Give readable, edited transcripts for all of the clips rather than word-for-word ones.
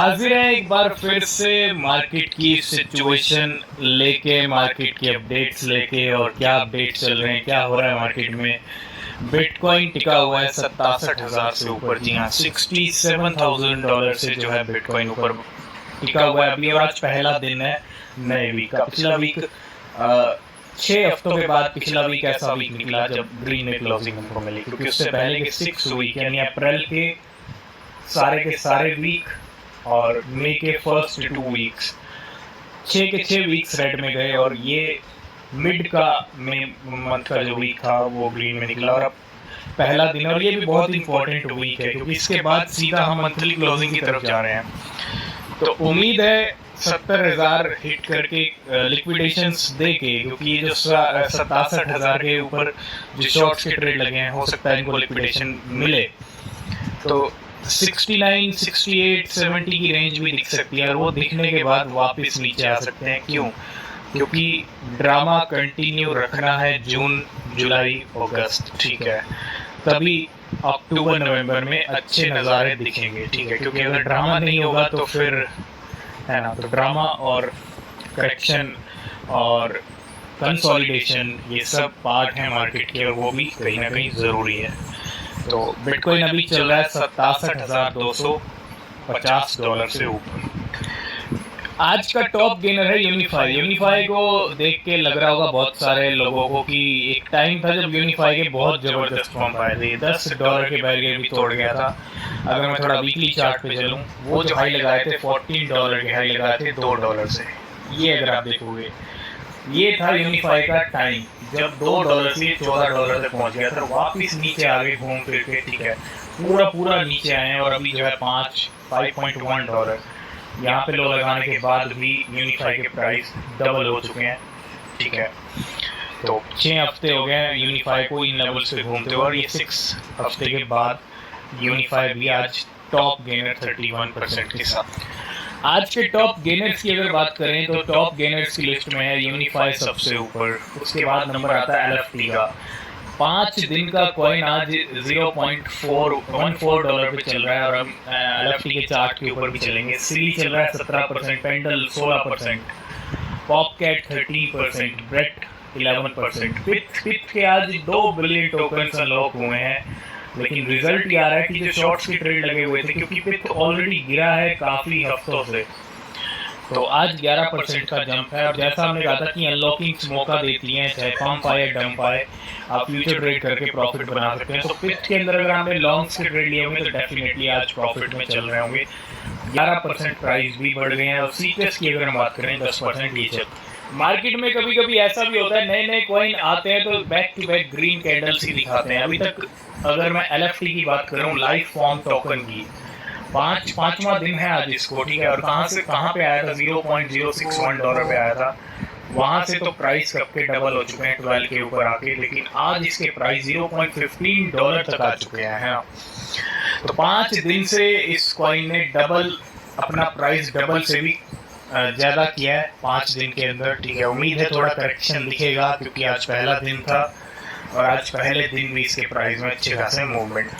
हाजिर है एक बार फिर से मार्केट की सिचुएशन लेके, मार्केट की अपडेट्स लेके। और क्या अपडेट चल रहे हैं, क्या हो रहा है मार्केट में। बिटकॉइन टिका हुआ है 67,000 से ऊपर। जी हाँ, $67,000 से जो है बिटकॉइन ऊपर टिका हुआ है अभी। और आज पहला दिन है नए वीक का। पिछला वीक 6 हफ्तों के बाद पिछला वीक ऐसा वीक निकला जब ग्रीन में क्लोजिंग हमको मिली, क्योंकि उससे पहले के 6 वीक यानी अप्रैल के सारे वीक और मई के फर्स्ट 2 वीक्स, 6 के 6 वीक्स रेड में गए। और ये मिड का मंथ का जो वीक था वो ग्रीन में निकला। और अब पहला दिन, और ये भी बहुत इंपॉर्टेंट वीक है क्योंकि इसके बाद सीधा हम मंथली क्लोजिंग की तरफ जा रहे हैं। तो उम्मीद है 70,000 हिट करके लिक्विडेशंस दे के, क्योंकि ये जो 67,000 के ऊपर जो शॉर्ट्स के ट्रेड लगे हैं, हो सकता है इनको लिक्विडेशन मिले। तो 69, 68, 70 की रेंज भी दिख सकती है। और वो दिखने के बाद वापस नीचे आ सकते हैं। क्यों? क्योंकि ड्रामा कंटिन्यू रखना है जून, जुलाई, अगस्त, ठीक है। तभी अक्टूबर, नवंबर में अच्छे नज़ारे दिखेंगे, ठीक है। क्योंकि अगर ड्रामा नहीं होगा तो फिर है ना, तो ड्रामा और करेक्शन और कंसोलिडेशन ये सब पार्ट है मार्केट के, और वो भी कहीं ना कहीं ज़रूरी है। तो बिटकॉइन अभी चल रहा है $67,250 से ऊपर। आज का टॉप गेनर है यूनिफाई। यूनिफाई को देख के लग रहा होगा बहुत सारे लोगों को कि एक टाइम था जब यूनिफाई के बहुत ज़बरदस्त पंप आए थे। $10 के बैरियर भी तोड़ गया था। अगर मैं थोड़ा वीकली चार्ट पे चलूँ, वो जो हाई लगाए थे $14 के हाई लगाए थे $2 से। ये अगर आप देखोगे, ये था यूनिफाई का टाइम जब $2 से $14 तक पहुंच गया था। वापस नीचे आ गए घूम फिर के, ठीक है। पूरा नीचे आए हैं और अभी जो है $5.1 यहाँ पे लो लगाने के बाद भी यूनिफाई के प्राइस डबल हो चुके हैं, ठीक है। तो 6 हफ्ते हो गए हैं यूनिफाई को इन लेवल्स पे घूमते हुए, और ये 6 हफ्ते के बाद यूनिफाई भी आज टॉप गेनर 31% के साथ। आज के टॉप गेनर्स की अगर बात करें तो टॉप गेनर्स की लिस्ट में है यूनिफाई सबसे ऊपर। उसके बाद नंबर आता है LFT का। 5 दिन का कॉइन आज $0.414 पे चल रहा है। और हम LFT के चार्ट के ऊपर भी चलेंगे। सिली चल रहा है 17%, पेंडल 16%, पॉपकैट 13%, ब्रेट 11%। पिथ के आज 2 बिलियन टोकन अनलॉक हुए हैं, लेकिन रिजल्ट ये आ रहा है कि जो शॉर्ट्स के ट्रेड लगे हुए थे, क्योंकि पिथ ऑलरेडी गिरा है काफ़ी हफ्तों से, तो आज 11% का जंप है। और जैसा हमने कहा था कि अनलॉकिंग्स मौका देती हैं, चाहे पंप आए डंप आए, आप फ्यूचर ट्रेड करके प्रॉफिट बना सकते हैं। तो पिथ के अंदर अगर हमने लॉन्ग्स के ट्रेड लिए होंगे तो डेफिनेटली आज प्रॉफिट में चल रहे होंगे। 11% प्राइस भी बढ़ गए हैं। और सीपीएस की अगर हम बात करें 10% ये चल। मार्केट में कभी कभी ऐसा भी होता है, नए नए कॉइन आते हैं तो back to back green candles ही दिखाते हैं। अभी तक अगर मैं LFT की बात करूँ, लाइफ फॉर्म टोकन की, पांचवा दिन है आज इसको, ठीक है। और कहाँ पे आया था, $0.061 पे आया था। वहां से तो प्राइस कब के डबल हो चुके हैं 12 के ऊपर आके, लेकिन आज इसके प्राइस $0.15 तक आ चुके हैं। तो 5 दिन से इस कॉइन ने अपना प्राइस डबल से भी ज़्यादा किया है 5 दिन के अंदर, ठीक है। उम्मीद है थोड़ा करेक्शन दिखेगा, क्योंकि आज पहला दिन था और आज पहले दिन भी इसके प्राइस में अच्छे खासे मूवमेंट।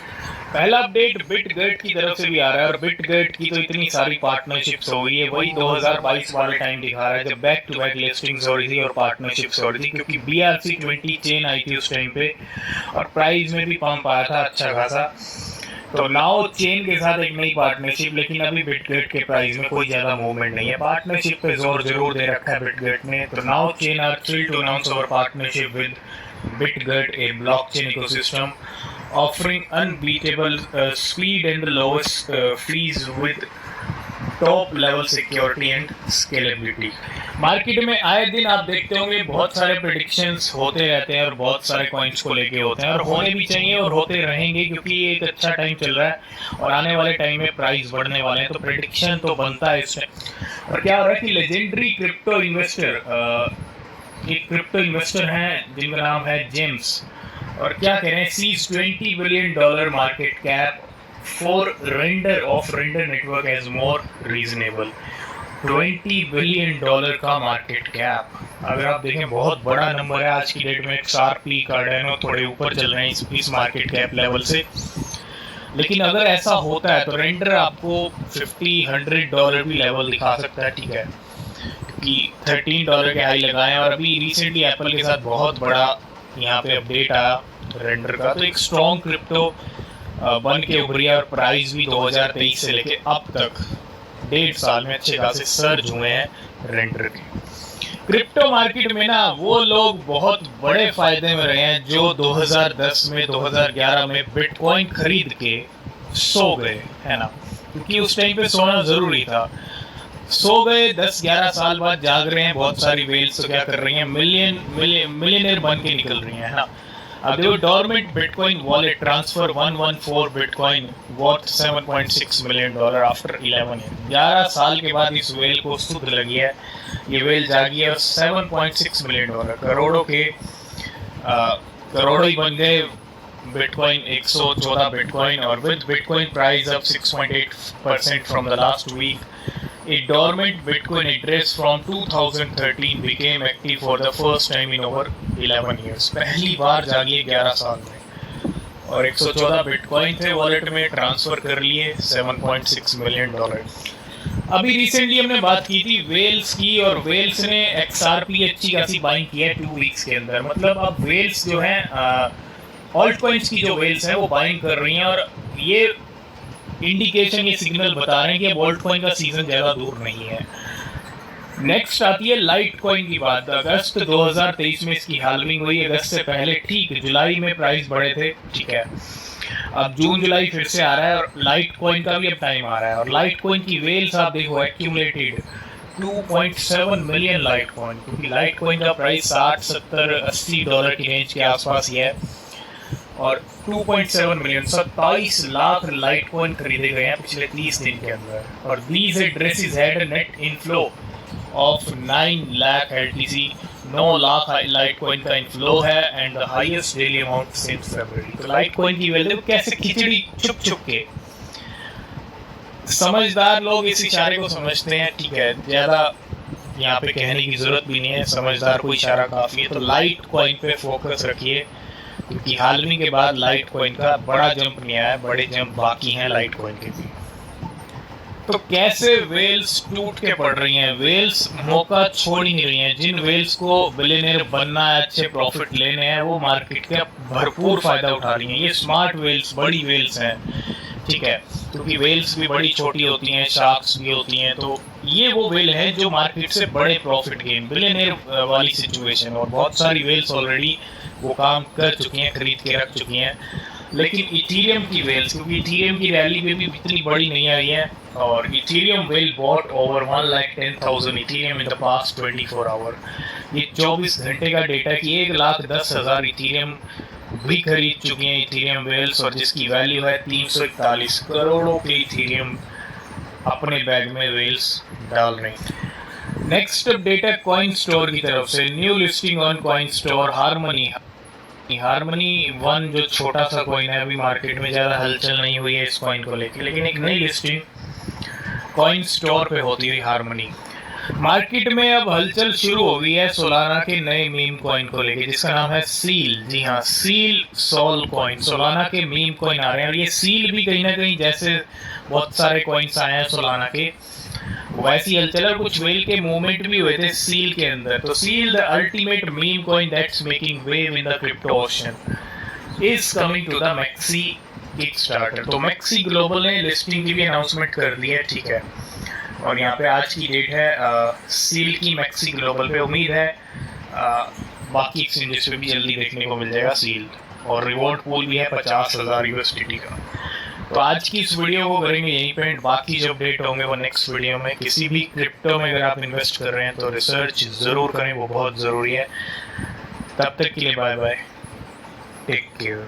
पहला अपडेट बिटगेट की तरफ से भी आ रहा है। और बिटगेट की तो इतनी सारी पार्टनरशिप्स हो गई है, वही 2022 वाला टाइम दिखा रहा है जब बैक टू बैक लिस्टिंग्स हो रही थी और पार्टनरशिप्स हो रही थी, क्योंकि BRC20 चेन आई थी उस टाइम पे और प्राइस में भी पंप आया था अच्छा खासा। तो नाउ चेन के साथ एक नई पार्टनरशिप, लेकिन अभी बिटगेट के प्राइस में कोई ज़्यादा मूवमेंट नहीं है। पार्टनरशिप पे जोर जरूर दे रखा है बिटगेट ने। तो now chain are thrilled to announce our partnership with Bitget, a blockchain ecosystem offering unbeatable speed and the lowest fees with top level security and scalability। Market में आए दिन आप देखते होंगे बहुत सारे प्रेडिक्शंस होते रहते हैं और बहुत सारे कॉइन्स को लेके होते हैं, और होने भी चाहिए और होते रहेंगे, क्योंकि ये एक अच्छा टाइम चल रहा है और आने वाले टाइम में प्राइस बढ़ने वाले हैं। तो प्रेडिक्शन तो बनता है इस टाइम। और क्या हो रहा है कि लेजेंडरी क्रिप्टो इन्वेस्टर, एक क्रिप्टो इन्वेस्टर हैं जिनका नाम है जेम्स, और क्या कह रहे हैं, sees $20 billion market cap for Render Network as more reasonable. $20 billion का मार्केट कैप, अगर आप देखें बहुत बड़ा नंबर है। आज की डेट में XRP, कार्डेनो थोड़े ऊपर चल रहे हैं इस मार्केट कैप लेवल से। लेकिन अगर ऐसा होता है तो रेंडर आपको $50-100 भी लेवल दिखा सकता है, ठीक है, क्योंकि $13 के हाई लगाए और अभी रिसेंटली एप्पल के साथ बहुत बड़ा यहाँ पे अपडेट आया रेंडर का, तो एक स्ट्रॉन्ग क्रिप्टो बन के उभरी है और प्राइस भी 2023 से लेके अब तक 1.5 साल में अच्छे खासे सर्ज हुए हैं रेंडर के। क्रिप्टो मार्केट में ना वो लोग बहुत बड़े फायदे में रहे हैं जो 2010 में 2011 में बिटकॉइन खरीद के सो गए, है ना, क्योंकि उस टाइम पे सोना जरूरी था। सो गए, 10-11 साल बाद जाग रहे हैं बहुत सारी वेल्स, तो क्या कर रही हैं, मिलियनेयर बन के निकल रही हैं, है ना। अब देखो, dormant bitcoin wallet transfer 114 bitcoin worth $7.6 million after 11 year. 11 साल के बाद इस वेल को सुध लगी है, ये वेल जागी है और $7.6 मिलियन, करोड़ों ही बन गए बिटकॉइन, 114 बिटकॉइन, और with bitcoin price up 6.8% from the last week. A dormant Bitcoin address from 2013 became active for the first time in over 11 years. पहली बार जागी 11 साल में, और 114 बिटकॉइन थे वॉलेट में, ट्रांसफर कर लिए $7.6 मिलियन। अभी रिसेंटली हमने बात की थी वेल्स की, और वेल्स ने XRP अच्छी खासी बाइंग की है 2 वीक्स के अंदर। मतलब अब वेल्स जो है ऑल्ट कॉइन्स की जो वेल्स है वो बाइंग कर रही हैं, और ये इंडिकेशन, ये सिग्नल बता रहे हैं कि अब ऑल्ट कॉइन का सीजन ज़्यादा दूर नहीं है। नेक्स्ट आती है लाइट कॉइन की बात। अगस्त 2023 में इसकी हाल्विंग हुई, अगस्त से पहले ठीक जुलाई में प्राइस बढ़े थे, ठीक है। अब जून जुलाई फिर से आ रहा है और लाइट कॉइन का भी अब टाइम आ रहा है, और लाइट कॉइन की वेल्स आप देखो एक्यूमुलेटेड 2.7 मिलियन लाइट कॉइन, क्योंकि लाइट कॉइन का प्राइस $60-70-80 की रेंज के आसपास ही है, और 2.7 मिलियन 27 लाख लाइट कॉइन खरीदे गए हैं पिछले 30 दिन के अंदर। और these addresses had a net inflow of 9 lakh LTC, 9 lakh Litecoin का इनफ्लो है, and the highest daily amount since February. तो लाइट कॉइन की वैल्यू कैसे खिचड़ी छुप के, समझदार लोग इस इशारे को समझते हैं, ठीक है, ज़्यादा यहाँ पे कहने की जरूरत भी नहीं है, समझदार को इशारा काफ़ी है। तो लाइट कॉइन पे फोकस रखिए, क्योंकि हाल्विंग के बाद लाइट कॉइन का बड़ा जंप नहीं आया, बड़े जंप बाकी हैं लाइट कॉइन के भी। तो कैसे वेल्स टूट के पड़ रही हैं, वेल्स मौका छोड़ ही नहीं रही हैं। जिन वेल्स को बिलियनियर बनना है, अच्छे प्रॉफिट लेने हैं, वो मार्केट का भरपूर फायदा उठा रही हैं। ये स्मार्ट वेल्स, बड़ी वेल्स हैं, ठीक है, क्योंकि वेल्स भी बड़ी छोटी होती हैं, शार्क्स भी होती हैं, तो ये वो वेल है जो मार्केट से बड़े प्रॉफिट गेन, बिलियनियर वाली सिचुएशन। और बहुत सारी वेल्स ऑलरेडी वो काम कर चुकी हैं, खरीद के रख चुकी हैं। लेकिन इथीरियम की वेल्स, क्योंकि इथीरियम की रैली में भी इतनी बड़ी नहीं आई है, और ethereum whale bought over 1,10,000 ethereum in the past 24 hour. ये 24 घंटे का डेटा कि 1,10,000 इथीरियम भी खरीद चुकी हैं इथीरियम वेल्स, और जिसकी वैल्यू है 341 करोड़ों के इथीरियम अपने बैग में वेल्स डाल रहे हैं। नेक्स्ट अपडेट है कॉइन स्टोर की तरफ से, new listing on coin store harmony 1 जो छोटा सा कॉइन है, अभी मार्केट में ज़्यादा हलचल नहीं हुई है इस कॉइन को लेकर, लेकिन एक नई लिस्टिंग कॉइन स्टोर पे होती हुई हार्मनी। मार्केट में अब हलचल शुरू हो गई है सोलाना के नए मीम कॉइन को लेके, जिसका नाम है सील। जी हाँ, सील सोल कॉइन, सोलाना के मीम कॉइन आ रहे हैं। और ये सील भी कहीं ना कहीं जैसे बहुत सारे कॉइन्स आए हैं सोलाना के, वैसी हलचल, और कुछ वेल के मूवमेंट भी हुए थे सील के अंदर। तो seal, the ultimate meme coin that's making wave in the crypto ocean, is coming to the Maxi Kickstarter. तो मैक्सी ग्लोबल ने लिस्टिंग की भी अनाउंसमेंट कर दी है, ठीक है, और यहाँ पे आज की डेट है सील की मैक्सी ग्लोबल पे। उम्मीद है बाकी एक्सचेंजेस पे भी जल्दी देखने को मिल जाएगा सील, और रिवॉर्ड पूल भी है 50,000 USDT का। तो आज की इस वीडियो को करेंगे यहीं पे, बाकी जो अपडेट होंगे वो नेक्स्ट वीडियो में। किसी भी क्रिप्टो में अगर आप इन्वेस्ट कर रहे हैं तो रिसर्च ज़रूर करें, वो बहुत ज़रूरी है। तब तक के लिए बाय बाय, टेक केयर।